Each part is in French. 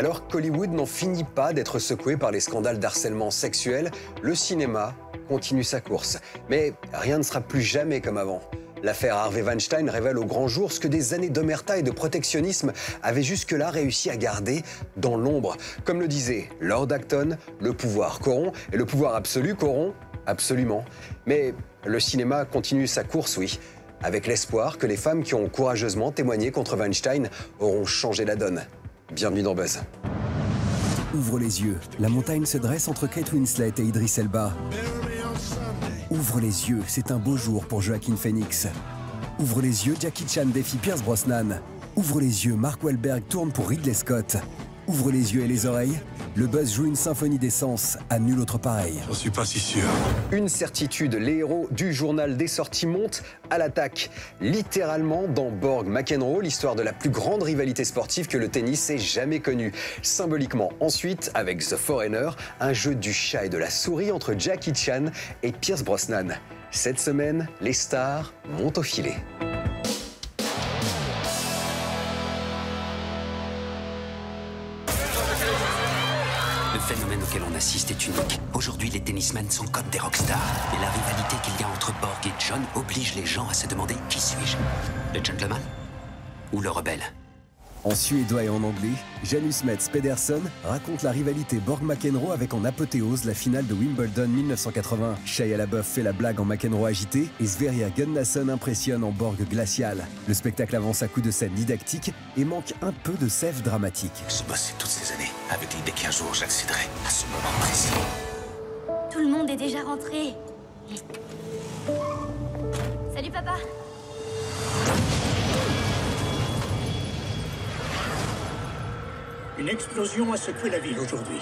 Alors qu'Hollywood n'en finit pas d'être secoué par les scandales d'harcèlement sexuel, le cinéma continue sa course. Mais rien ne sera plus jamais comme avant. L'affaire Harvey Weinstein révèle au grand jour ce que des années d'omerta et de protectionnisme avaient jusque-là réussi à garder dans l'ombre. Comme le disait Lord Acton, le pouvoir corrompt et le pouvoir absolu corrompt absolument. Mais le cinéma continue sa course, oui, avec l'espoir que les femmes qui ont courageusement témoigné contre Weinstein auront changé la donne. Bienvenue dans Buzz. Ouvre les yeux. La montagne se dresse entre Kate Winslet et Idris Elba. Ouvre les yeux, c'est un beau jour pour Joaquin Phoenix. Ouvre les yeux, Jackie Chan défie Pierce Brosnan. Ouvre les yeux, Mark Wahlberg tourne pour Ridley Scott. Ouvre les yeux et les oreilles. Le Buzz joue une symphonie d'essence à nul autre pareil. J'en suis pas si sûr. Une certitude, les héros du journal des sorties montent à l'attaque. Littéralement dans Borg McEnroe, l'histoire de la plus grande rivalité sportive que le tennis ait jamais connue. Symboliquement ensuite, avec The Foreigner, un jeu du chat et de la souris entre Jackie Chan et Pierce Brosnan. Cette semaine, les stars montent au filet. Le phénomène auquel on assiste est unique. Aujourd'hui, les tennismen sont comme des rockstars. Et la rivalité qu'il y a entre Borg et John oblige les gens à se demander qui suis-je? Le gentleman ou le rebelle? En suédois et en anglais, Janus Metz Pedersen raconte la rivalité Borg-McEnroe avec en apothéose la finale de Wimbledon 1980. Shia LaBeouf fait la blague en McEnroe agité et Sverrir Gunnarsson impressionne en Borg glacial. Le spectacle avance à coups de scènes didactiques et manque un peu de sève dramatique. J'ai bossé toutes ces années avec l'idée qu'un jour j'accéderai à ce moment précis. Tout le monde est déjà rentré. Salut papa. Une explosion a secoué la ville aujourd'hui.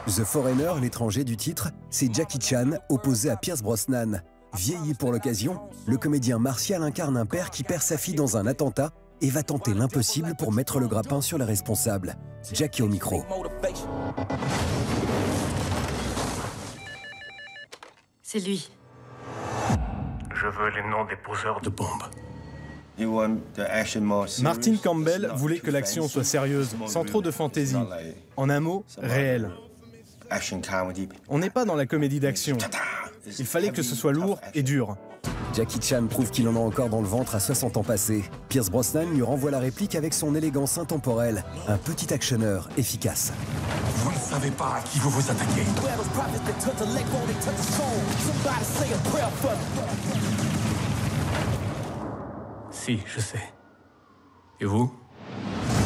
The Foreigner, l'étranger du titre, c'est Jackie Chan opposé à Pierce Brosnan. Vieilli pour l'occasion, le comédien martial incarne un père qui perd sa fille dans un attentat et va tenter l'impossible pour mettre le grappin sur les responsables. Jackie au micro. C'est lui. Je veux les noms des poseurs de bombes. Martin Campbell voulait que l'action soit sérieuse, sans trop de fantaisie. En un mot, réel. On n'est pas dans la comédie d'action. Il fallait que ce soit lourd et dur. Jackie Chan prouve qu'il en a encore dans le ventre à 60 ans passés. Pierce Brosnan lui renvoie la réplique avec son élégance intemporelle. Un petit actionneur efficace. Vous ne savez pas à qui vous vous attaquez. Si, je sais. Et vous?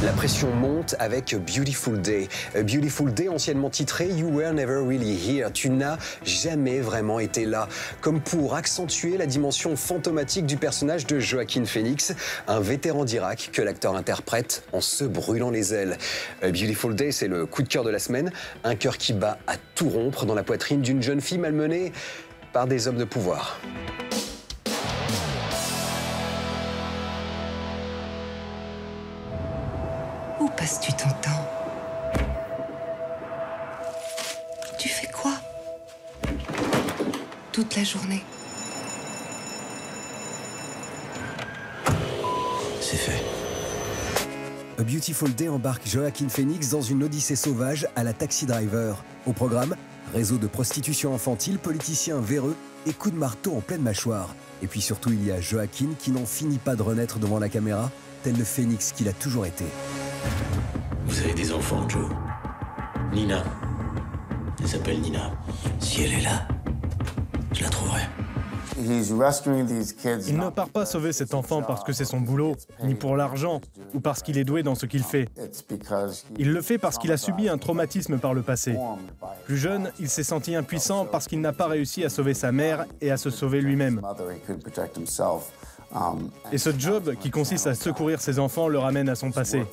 La pression monte avec Beautiful Day. Beautiful Day, anciennement titré You Were Never Really Here. Tu n'as jamais vraiment été là. Comme pour accentuer la dimension fantomatique du personnage de Joaquin Phoenix, un vétéran d'Irak que l'acteur interprète en se brûlant les ailes. Beautiful Day, c'est le coup de cœur de la semaine. Un cœur qui bat à tout rompre dans la poitrine d'une jeune fille malmenée par des hommes de pouvoir. Où passes-tu ton temps? Tu fais quoi? Toute la journée. C'est fait. A Beautiful Day embarque Joaquin Phoenix dans une odyssée sauvage à la Taxi Driver. Au programme, réseau de prostitution infantile, politiciens véreux et coups de marteau en pleine mâchoire. Et puis surtout, il y a Joaquin qui n'en finit pas de renaître devant la caméra, tel le Phoenix qu'il a toujours été. Vous avez des enfants, Joe? Nina. Elle s'appelle Nina. Si elle est là, je la trouverai. Il ne part pas sauver cet enfant parce que c'est son boulot, ni pour l'argent, ou parce qu'il est doué dans ce qu'il fait. Il le fait parce qu'il a subi un traumatisme par le passé. Plus jeune, il s'est senti impuissant parce qu'il n'a pas réussi à sauver sa mère et à se sauver lui-même. Et ce job, qui consiste à secourir ses enfants, le ramène à son passé.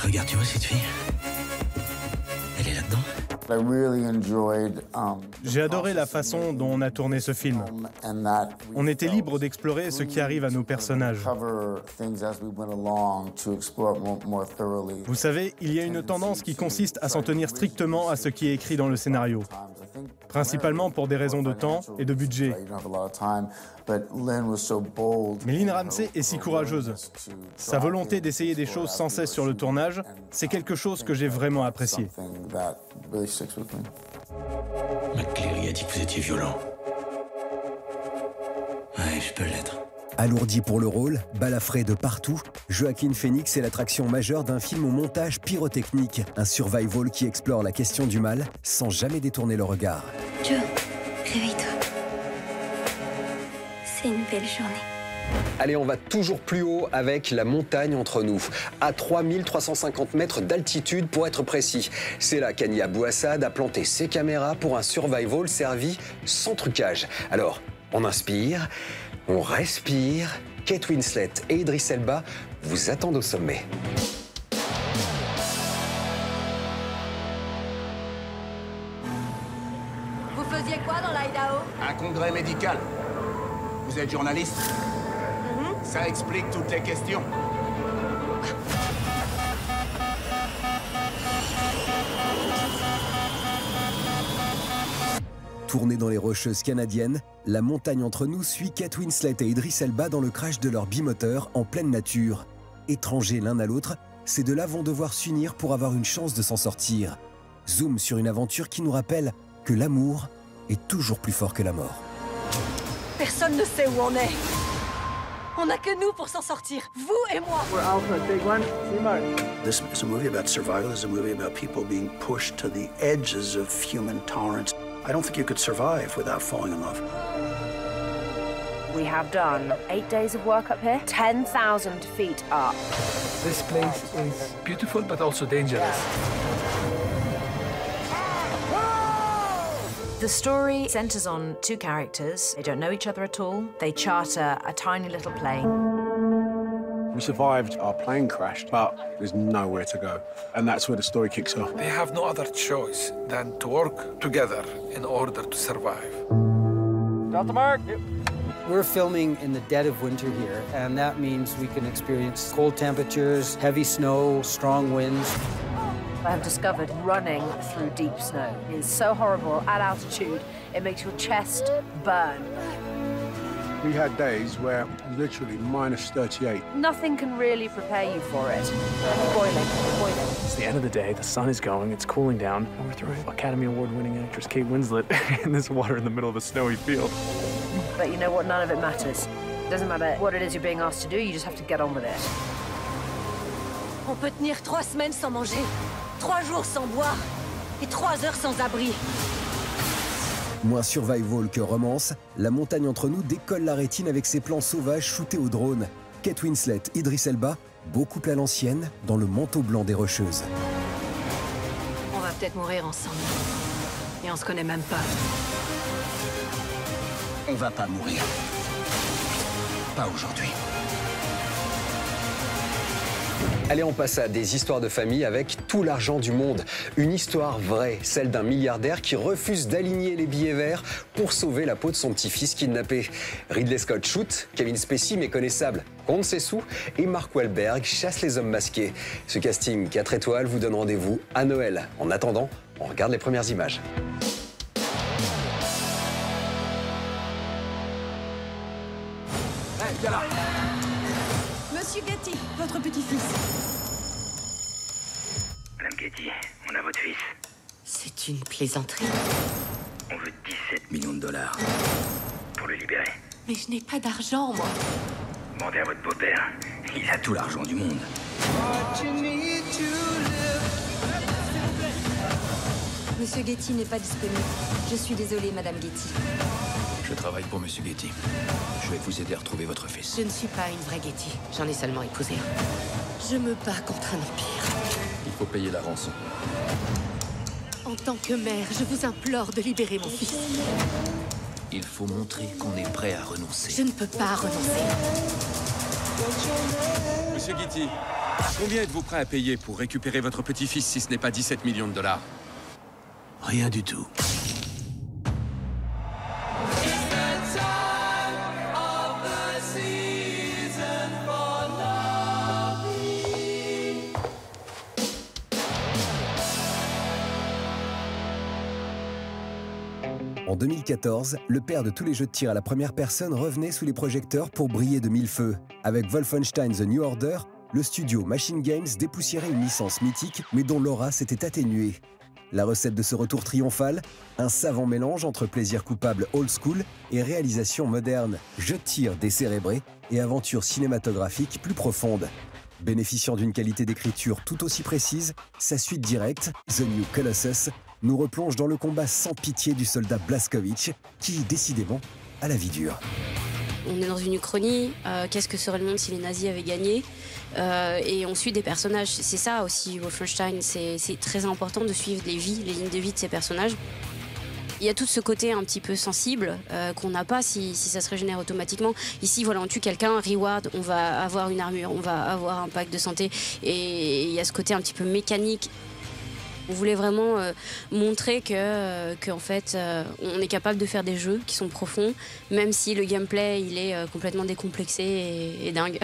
Regarde, tu vois cette fille? Elle est là-dedans? J'ai adoré la façon dont on a tourné ce film. On était libre d'explorer ce qui arrive à nos personnages. Vous savez, il y a une tendance qui consiste à s'en tenir strictement à ce qui est écrit dans le scénario. principalement pour des raisons de temps et de budget. Mais Lynn Ramsay est si courageuse. Sa volonté d'essayer des choses sans cesse sur le tournage, c'est quelque chose que j'ai vraiment apprécié. McCleary a dit que vous étiez violent. Ouais, je peux l'être. Alourdi pour le rôle, balafré de partout, Joaquin Phoenix est l'attraction majeure d'un film au montage pyrotechnique, un survival qui explore la question du mal sans jamais détourner le regard. Joe, réveille-toi. C'est une belle journée. Allez, on va toujours plus haut avec la montagne entre nous, à 3350 mètres d'altitude pour être précis. C'est là qu'Annie Abou-Assad a planté ses caméras pour un survival servi sans trucage. Alors, on inspire, on respire. Kate Winslet et Idris Elba vous attendent au sommet. Vous faisiez quoi dans l'Idaho? Un congrès médical. Vous êtes journaliste? Ça explique toutes les questions. Tournée dans les Rocheuses canadiennes, la montagne entre nous suit Kate Winslet et Idris Elba dans le crash de leur bimoteur en pleine nature. Étrangers l'un à l'autre, ces deux-là vont devoir s'unir pour avoir une chance de s'en sortir. Zoom sur une aventure qui nous rappelle que l'amour est toujours plus fort que la mort. Personne ne sait où on est. On n'a que nous pour s'en sortir, vous et moi. This is a movie about survival. It's a movie about people being pushed to the edges of human tolerance. I don't think you could survive without falling in love. We have done 8 days of work up here, 10,000 feet up. This place is beautiful but also dangerous. The story centers on two characters. They don't know each other at all. They charter a tiny little plane. We survived, our plane crashed, but there's nowhere to go. And that's where the story kicks off. They have no other choice than to work together in order to survive. Delta Mark! We're filming in the dead of winter here, and that means we can experience cold temperatures, heavy snow, strong winds. I have discovered running through deep snow is so horrible at altitude, it makes your chest burn. We had days where literally minus 38. Nothing can really prepare you for it. Boiling. It's the end of the day, the sun is going, it's cooling down, and we're throwing Academy Award-winning actress Kate Winslet in this water in the middle of a snowy field. But you know what? None of it matters. It doesn't matter what it is you're being asked to do, you just have to get on with it. On peut tenir 3 semaines sans manger, 3 jours sans boire et 3 heures sans abri. Moins survival que romance, la montagne entre nous décolle la rétine avec ses plans sauvages shootés au drone. Kate Winslet, Idris Elba, beaucoup à l'ancienne, dans le manteau blanc des Rocheuses. On va peut-être mourir ensemble. Et on se connaît même pas. On va pas mourir. Pas aujourd'hui. Allez, on passe à des histoires de famille avec tout l'argent du monde. Une histoire vraie, celle d'un milliardaire qui refuse d'aligner les billets verts pour sauver la peau de son petit-fils kidnappé. Ridley Scott shoot, Kevin Spacey, méconnaissable, compte ses sous, et Mark Wahlberg chasse les hommes masqués. Ce casting 4 étoiles vous donne rendez-vous à Noël. En attendant, on regarde les premières images. Hey, viens là. Monsieur Getty, votre petit-fils. Madame Getty, on a votre fils. C'est une plaisanterie. On veut 17 millions de dollars pour le libérer. Mais je n'ai pas d'argent, moi. Demandez à votre beau-père. Il a tout l'argent du monde. Monsieur Getty n'est pas disponible. Je suis désolée, Madame Getty. Je travaille pour Monsieur Getty. Je vais vous aider à retrouver votre fils. Je ne suis pas une vraie Getty. J'en ai seulement épousé un. Je me bats contre un empire. Il faut payer la rançon. En tant que mère, je vous implore de libérer mon fils. Il faut montrer qu'on est prêt à renoncer. Je ne peux pas renoncer. Monsieur Getty, combien êtes-vous prêt à payer pour récupérer votre petit-fils si ce n'est pas 17 millions de dollars? Rien du tout. En 2014, le père de tous les jeux de tir à la première personne revenait sous les projecteurs pour briller de mille feux. Avec Wolfenstein The New Order, le studio Machine Games dépoussiérait une licence mythique, mais dont l'aura s'était atténuée. La recette de ce retour triomphal, un savant mélange entre plaisir coupable old school et réalisation moderne, jeu de tir décérébré et aventure cinématographique plus profonde. Bénéficiant d'une qualité d'écriture tout aussi précise, sa suite directe, The New Colossus, nous replonge dans le combat sans pitié du soldat Blazkowicz, qui, décidément, a la vie dure. On est dans une uchronie, qu'est-ce que serait le monde si les nazis avaient gagné, et on suit des personnages. C'est ça aussi, Wolfenstein, c'est très important de suivre les lignes de vie de ces personnages. Il y a tout ce côté un petit peu sensible qu'on n'a pas si ça se régénère automatiquement. Ici, voilà, on tue quelqu'un, reward, on va avoir une armure, on va avoir un pack de santé, et il y a ce côté un petit peu mécanique. On voulait vraiment montrer qu'en fait, on est capable de faire des jeux qui sont profonds, même si le gameplay il est complètement décomplexé et dingue.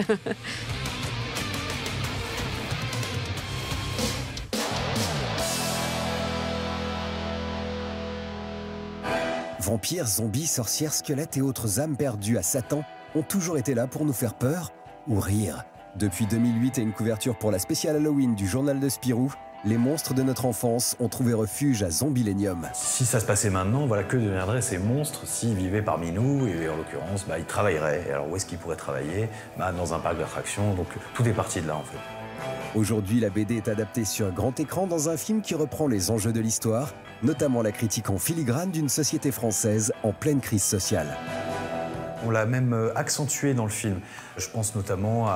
Vampires, zombies, sorcières, squelettes et autres âmes perdues à Satan ont toujours été là pour nous faire peur ou rire. Depuis 2008 et une couverture pour la spéciale Halloween du journal de Spirou, les monstres de notre enfance ont trouvé refuge à Zombillenium. Si ça se passait maintenant, voilà, que deviendraient ces monstres s'ils vivaient parmi nous, et en l'occurrence, ils travailleraient. Et alors où est-ce qu'ils pourraient travailler? Dans un parc d'attractions, donc tout est parti de là en fait. Aujourd'hui, la BD est adaptée sur grand écran dans un film qui reprend les enjeux de l'histoire, notamment la critique en filigrane d'une société française en pleine crise sociale. On l'a même accentué dans le film. Je pense notamment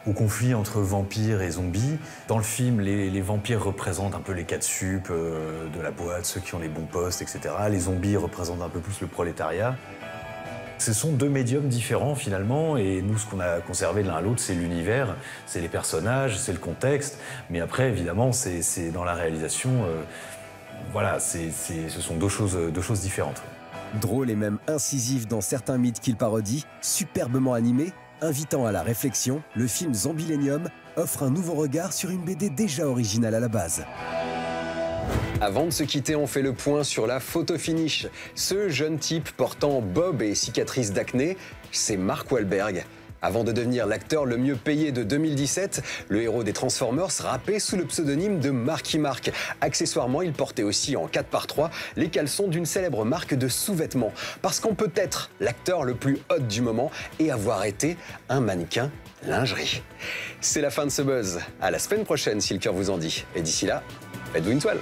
au conflit entre vampires et zombies. Dans le film, les vampires représentent un peu les 4 sup de la boîte, ceux qui ont les bons postes, etc. Les zombies représentent un peu plus le prolétariat. Ce sont deux médiums différents finalement, et nous, ce qu'on a conservé de l'un à l'autre, c'est l'univers, c'est les personnages, c'est le contexte. Mais après, évidemment, c'est dans la réalisation, voilà, ce sont deux choses différentes. Drôle et même incisif dans certains mythes qu'il parodie, superbement animé, invitant à la réflexion, le film Zombillenium offre un nouveau regard sur une BD déjà originale à la base. Avant de se quitter, on fait le point sur la photo finish. Ce jeune type portant bob et cicatrices d'acné, c'est Mark Wahlberg. Avant de devenir l'acteur le mieux payé de 2017, le héros des Transformers rappait sous le pseudonyme de Marky Mark. Accessoirement, il portait aussi en 4x3 les caleçons d'une célèbre marque de sous-vêtements. Parce qu'on peut être l'acteur le plus hot du moment et avoir été un mannequin lingerie. C'est la fin de ce buzz. À la semaine prochaine si le cœur vous en dit. Et d'ici là, faites-vous une toile.